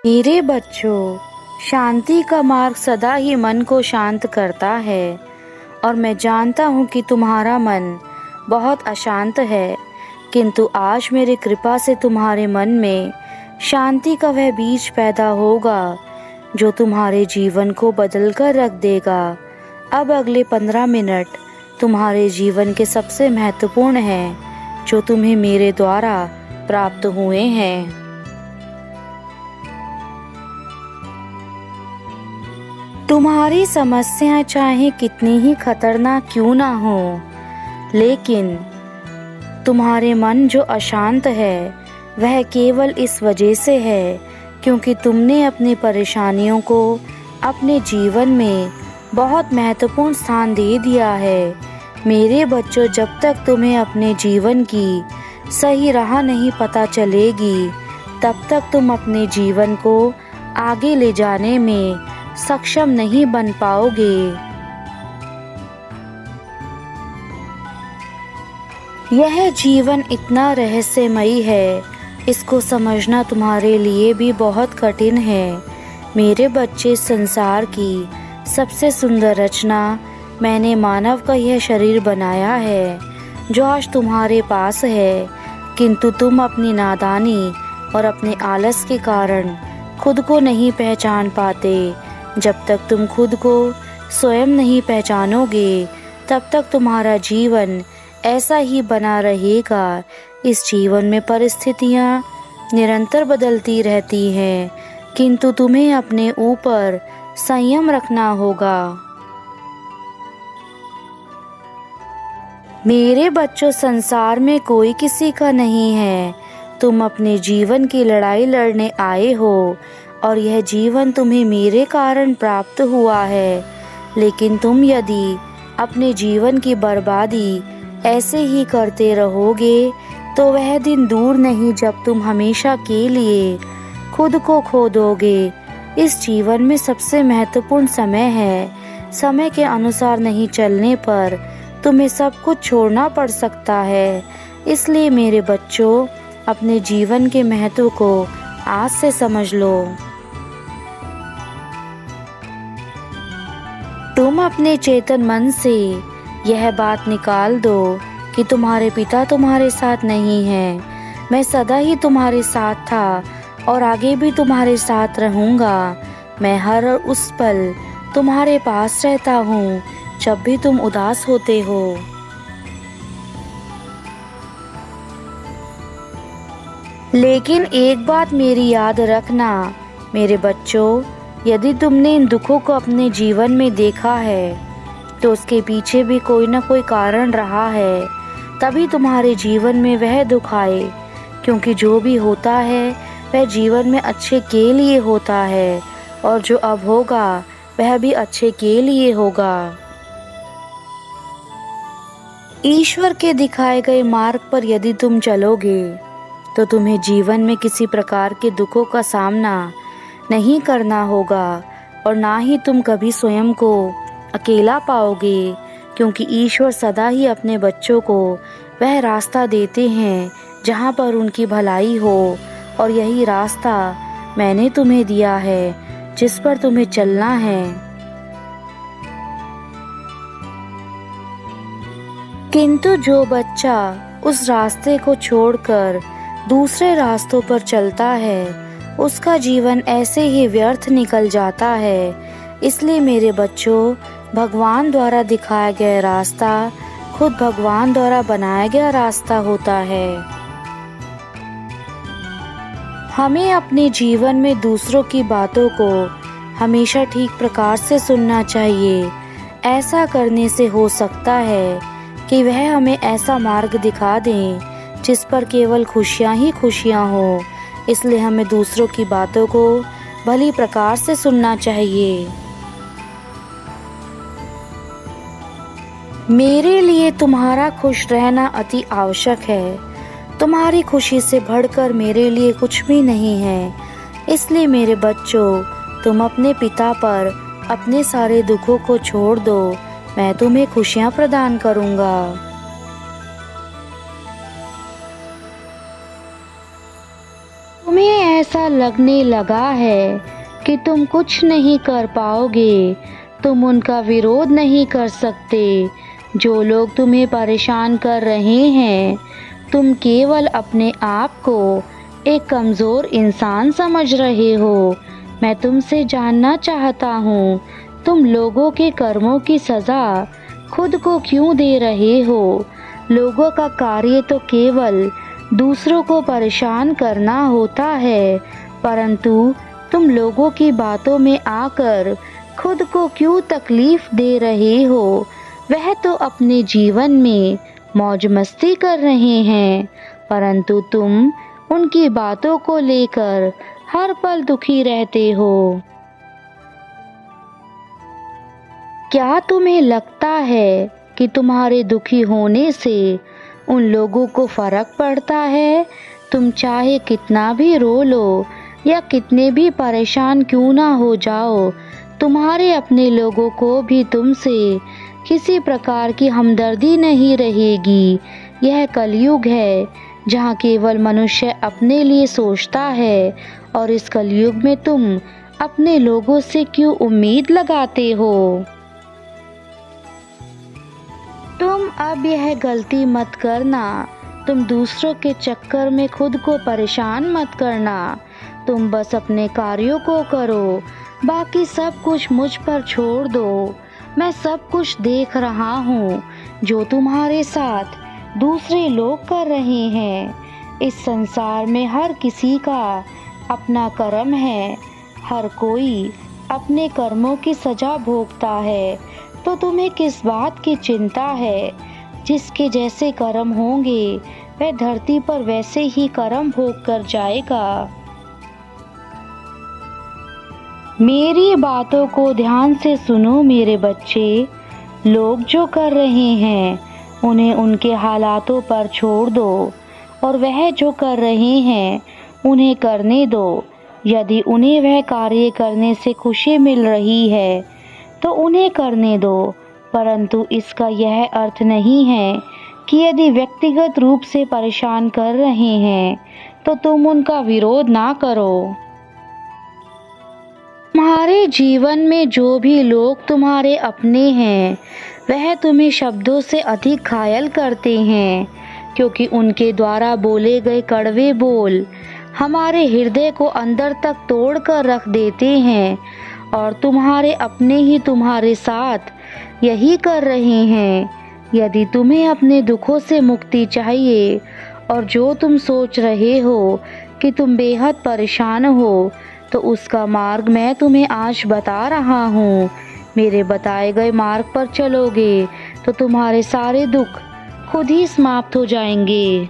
मेरे बच्चों, शांति का मार्ग सदा ही मन को शांत करता है और मैं जानता हूँ कि तुम्हारा मन बहुत अशांत है, किंतु आज मेरी कृपा से तुम्हारे मन में शांति का वह बीज पैदा होगा जो तुम्हारे जीवन को बदल कर रख देगा। अब अगले 15 मिनट तुम्हारे जीवन के सबसे महत्वपूर्ण हैं, जो तुम्हें मेरे द्वारा प्राप्त हुए हैं। तुम्हारी समस्याएं चाहे कितनी ही खतरनाक क्यों ना हो, लेकिन तुम्हारे मन जो अशांत है वह केवल इस वजह से है क्योंकि तुमने अपनी परेशानियों को अपने जीवन में बहुत महत्वपूर्ण स्थान दे दिया है। मेरे बच्चों, जब तक तुम्हें अपने जीवन की सही राह नहीं पता चलेगी, तब तक तुम अपने जीवन को आगे ले जाने में सक्षम नहीं बन पाओगे। यह जीवन इतना रहस्यमयी है, इसको समझना तुम्हारे लिए भी बहुत कठिन है। मेरे बच्चे, संसार की सबसे सुंदर रचना मैंने मानव का यह शरीर बनाया है जो आज तुम्हारे पास है, किंतु तुम अपनी नादानी और अपने आलस के कारण खुद को नहीं पहचान पाते। जब तक तुम खुद को स्वयं नहीं पहचानोगे, तब तक तुम्हारा जीवन ऐसा ही बना रहेगा। इस जीवन में परिस्थितियाँ निरंतर बदलती रहती हैं, किंतु तुम्हें अपने ऊपर संयम रखना होगा। मेरे बच्चों, संसार में कोई किसी का नहीं है। तुम अपने जीवन की लड़ाई लड़ने आए हो और यह जीवन तुम्हें मेरे कारण प्राप्त हुआ है, लेकिन तुम यदि अपने जीवन की बर्बादी ऐसे ही करते रहोगे तो वह दिन दूर नहीं जब तुम हमेशा के लिए खुद को खो दोगे। इस जीवन में सबसे महत्वपूर्ण समय है। समय के अनुसार नहीं चलने पर तुम्हें सब कुछ छोड़ना पड़ सकता है। इसलिए मेरे बच्चों, अपने जीवन के महत्व को आज से समझ लो। तुम अपने चेतन मन से यह बात निकाल दो कि तुम्हारे पिता तुम्हारे साथ नहीं हैं। मैं सदा ही तुम्हारे साथ था और आगे भी तुम्हारे साथ रहूँगा। मैं हर उस पल तुम्हारे पास रहता हूँ जब भी तुम उदास होते हो। लेकिन एक बात मेरी याद रखना मेरे बच्चों, यदि तुमने इन दुखों को अपने जीवन में देखा है तो उसके पीछे भी कोई ना कोई कारण रहा है, तभी तुम्हारे जीवन में वह दुख आए। क्योंकि जो भी होता है वह जीवन में अच्छे के लिए होता है और जो अब होगा वह भी अच्छे के लिए होगा। ईश्वर के दिखाए गए मार्ग पर यदि तुम चलोगे तो तुम्हें जीवन में किसी प्रकार के दुखों का सामना नहीं करना होगा और ना ही तुम कभी स्वयं को अकेला पाओगे, क्योंकि ईश्वर सदा ही अपने बच्चों को वह रास्ता देते हैं जहाँ पर उनकी भलाई हो, और यही रास्ता मैंने तुम्हें दिया है जिस पर तुम्हें चलना है। किंतु जो बच्चा उस रास्ते को छोड़कर दूसरे रास्तों पर चलता है उसका जीवन ऐसे ही व्यर्थ निकल जाता है। इसलिए मेरे बच्चों, भगवान द्वारा दिखाया गया रास्ता खुद भगवान द्वारा बनाया गया रास्ता होता है। हमें अपने जीवन में दूसरों की बातों को हमेशा ठीक प्रकार से सुनना चाहिए। ऐसा करने से हो सकता है कि वह हमें ऐसा मार्ग दिखा दें जिस पर केवल खुशियाँ ही खुशियाँ हो। इसलिए हमें दूसरों की बातों को भली प्रकार से सुनना चाहिए। मेरे लिए तुम्हारा खुश रहना अति आवश्यक है। तुम्हारी खुशी से बढ़कर मेरे लिए कुछ भी नहीं है। इसलिए मेरे बच्चों, तुम अपने पिता पर अपने सारे दुखों को छोड़ दो। मैं तुम्हें खुशियाँ प्रदान करूँगा। ऐसा लगने लगा है कि तुम कुछ नहीं कर पाओगे, तुम उनका विरोध नहीं कर सकते जो लोग तुम्हें परेशान कर रहे हैं। तुम केवल अपने आप को एक कमज़ोर इंसान समझ रहे हो। मैं तुमसे जानना चाहता हूँ, तुम लोगों के कर्मों की सज़ा खुद को क्यों दे रहे हो? लोगों का कार्य तो केवल दूसरों को परेशान करना होता है, परंतु तुम लोगों की बातों में आकर खुद को क्यों तकलीफ दे रहे हो? वह तो अपने जीवन में मौज मस्ती कर रहे हैं, परंतु तुम उनकी बातों को लेकर हर पल दुखी रहते हो। क्या तुम्हें लगता है कि तुम्हारे दुखी होने से उन लोगों को फर्क पड़ता है? तुम चाहे कितना भी रो लो या कितने भी परेशान क्यों ना हो जाओ, तुम्हारे अपने लोगों को भी तुमसे किसी प्रकार की हमदर्दी नहीं रहेगी। यह कलयुग है जहाँ केवल मनुष्य अपने लिए सोचता है, और इस कलयुग में तुम अपने लोगों से क्यों उम्मीद लगाते हो? तुम अब यह गलती मत करना, तुम दूसरों के चक्कर में खुद को परेशान मत करना। तुम बस अपने कार्यों को करो, बाकी सब कुछ मुझ पर छोड़ दो। मैं सब कुछ देख रहा हूँ जो तुम्हारे साथ दूसरे लोग कर रहे हैं। इस संसार में हर किसी का अपना कर्म है, हर कोई अपने कर्मों की सजा भोगता है। तो तुम्हें किस बात की चिंता है? जिसके जैसे कर्म होंगे वह धरती पर वैसे ही कर्म भोग कर जाएगा। मेरी बातों को ध्यान से सुनो मेरे बच्चे। लोग जो कर रहे हैं उन्हें उनके हालातों पर छोड़ दो, और वह जो कर रहे हैं उन्हें करने दो। यदि उन्हें वह कार्य करने से खुशी मिल रही है तो उन्हें करने दो, परंतु इसका यह अर्थ नहीं है कि यदि व्यक्तिगत रूप से परेशान कर रहे हैं तो तुम उनका विरोध ना करो। तुम्हारे जीवन में जो भी लोग तुम्हारे अपने हैं वह तुम्हें शब्दों से अधिक घायल करते हैं, क्योंकि उनके द्वारा बोले गए कड़वे बोल हमारे हृदय को अंदर तक तोड़ कर रख देते हैं। और तुम्हारे अपने ही तुम्हारे साथ यही कर रहे हैं। यदि तुम्हें अपने दुखों से मुक्ति चाहिए और जो तुम सोच रहे हो कि तुम बेहद परेशान हो, तो उसका मार्ग मैं तुम्हें आज बता रहा हूँ। मेरे बताए गए मार्ग पर चलोगे तो तुम्हारे सारे दुख खुद ही समाप्त हो जाएंगे।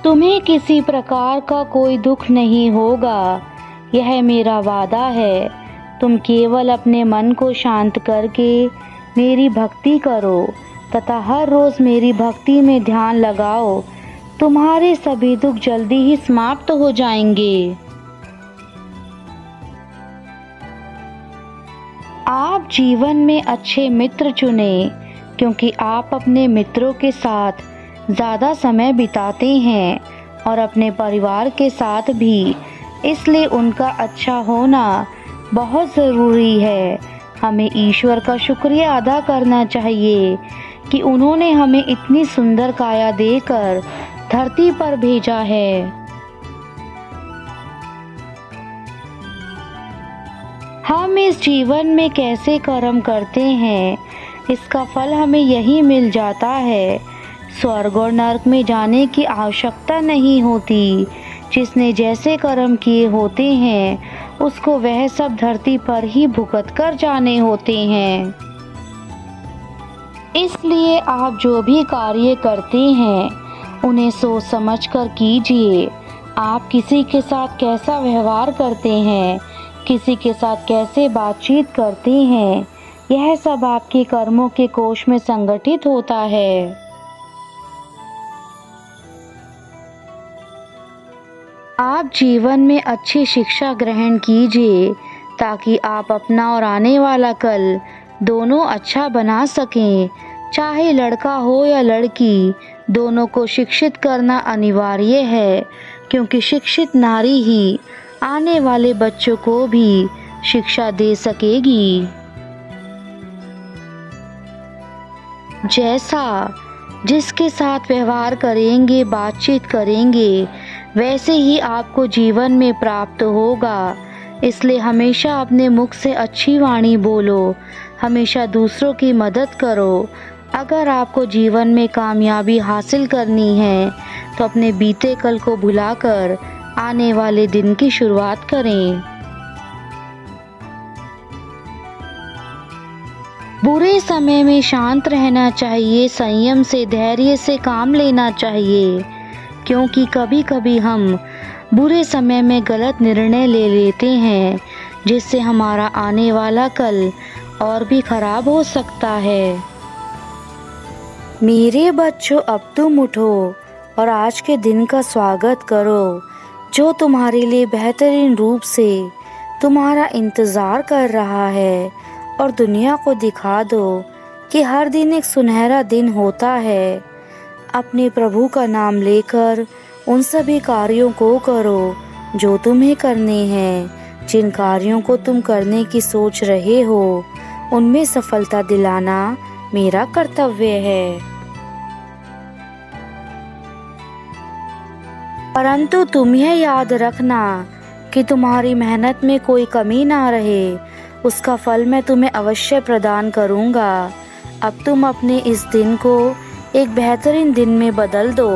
तुम्हें किसी प्रकार का कोई दुख नहीं होगा, यह मेरा वादा है। तुम केवल अपने मन को शांत करके मेरी भक्ति करो तथा हर रोज़ मेरी भक्ति में ध्यान लगाओ। तुम्हारे सभी दुख जल्दी ही समाप्त हो जाएंगे। आप जीवन में अच्छे मित्र चुने, क्योंकि आप अपने मित्रों के साथ ज़्यादा समय बिताते हैं और अपने परिवार के साथ भी, इसलिए उनका अच्छा होना बहुत ज़रूरी है। हमें ईश्वर का शुक्रिया अदा करना चाहिए कि उन्होंने हमें इतनी सुंदर काया देकर धरती पर भेजा है। हम इस जीवन में कैसे कर्म करते हैं इसका फल हमें यही मिल जाता है। स्वर्ग और नरक में जाने की आवश्यकता नहीं होती। जिसने जैसे कर्म किए होते हैं उसको वह सब धरती पर ही भुगत कर जाने होते हैं। इसलिए आप जो भी कार्य करते हैं उन्हें सोच समझ कर कीजिए। आप किसी के साथ कैसा व्यवहार करते हैं, किसी के साथ कैसे बातचीत करते हैं, यह सब आपके कर्मों के कोष में संगठित होता है। आप जीवन में अच्छी शिक्षा ग्रहण कीजिए ताकि आप अपना और आने वाला कल दोनों अच्छा बना सकें। चाहे लड़का हो या लड़की, दोनों को शिक्षित करना अनिवार्य है, क्योंकि शिक्षित नारी ही आने वाले बच्चों को भी शिक्षा दे सकेगी। जैसा जिसके साथ व्यवहार करेंगे, बातचीत करेंगे, वैसे ही आपको जीवन में प्राप्त होगा। इसलिए हमेशा अपने मुख से अच्छी वाणी बोलो, हमेशा दूसरों की मदद करो। अगर आपको जीवन में कामयाबी हासिल करनी है तो अपने बीते कल को भुलाकर आने वाले दिन की शुरुआत करें। बुरे समय में शांत रहना चाहिए, संयम से, धैर्य से काम लेना चाहिए, क्योंकि कभी कभी हम बुरे समय में गलत निर्णय ले लेते हैं, जिससे हमारा आने वाला कल और भी खराब हो सकता है। मेरे बच्चों, अब तुम उठो और आज के दिन का स्वागत करो, जो तुम्हारे लिए बेहतरीन रूप से तुम्हारा इंतज़ार कर रहा है, और दुनिया को दिखा दो कि हर दिन एक सुनहरा दिन होता है। अपने प्रभु का नाम लेकर उन सभी कार्यों को करो जो तुम्हें करने हैं। जिन कार्यों को तुम करने की सोच रहे हो, उनमें सफलता दिलाना मेरा कर्तव्य है। परंतु तुम यह याद रखना कि तुम्हारी मेहनत में कोई कमी ना रहे, उसका फल मैं तुम्हें अवश्य प्रदान करूँगा। अब तुम अपने इस दिन को एक बेहतरीन दिन में बदल दो।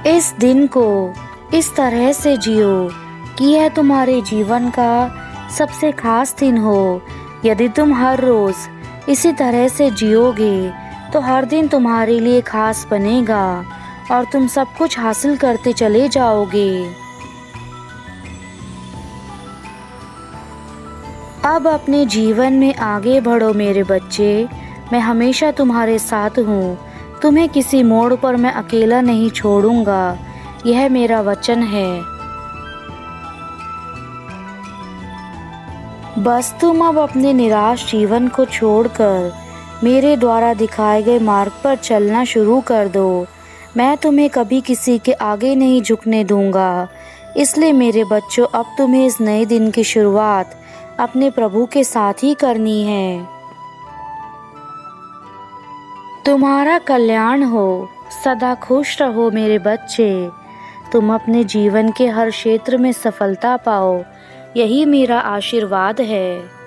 इस दिन को इस तरह से जियो कि यह तुम्हारे जीवन का सबसे खास दिन हो। यदि तुम हर रोज़ इसी तरह से जियोगे तो हर दिन तुम्हारे लिए खास बनेगा और तुम सब कुछ हासिल करते चले जाओगे। अब अपने जीवन में आगे बढ़ो मेरे बच्चे, मैं हमेशा तुम्हारे साथ हूँ। तुम्हें किसी मोड़ पर मैं अकेला नहीं छोड़ूंगा, यह मेरा वचन है। बस तुम अब अपने निराश जीवन को छोड़कर मेरे द्वारा दिखाए गए मार्ग पर चलना शुरू कर दो। मैं तुम्हें कभी किसी के आगे नहीं झुकने दूंगा। इसलिए मेरे बच्चों, अब तुम्हें इस नए दिन की शुरुआत अपने प्रभु के साथ ही करनी है। तुम्हारा कल्याण हो, सदा खुश रहो मेरे बच्चे। तुम अपने जीवन के हर क्षेत्र में सफलता पाओ, यही मेरा आशीर्वाद है।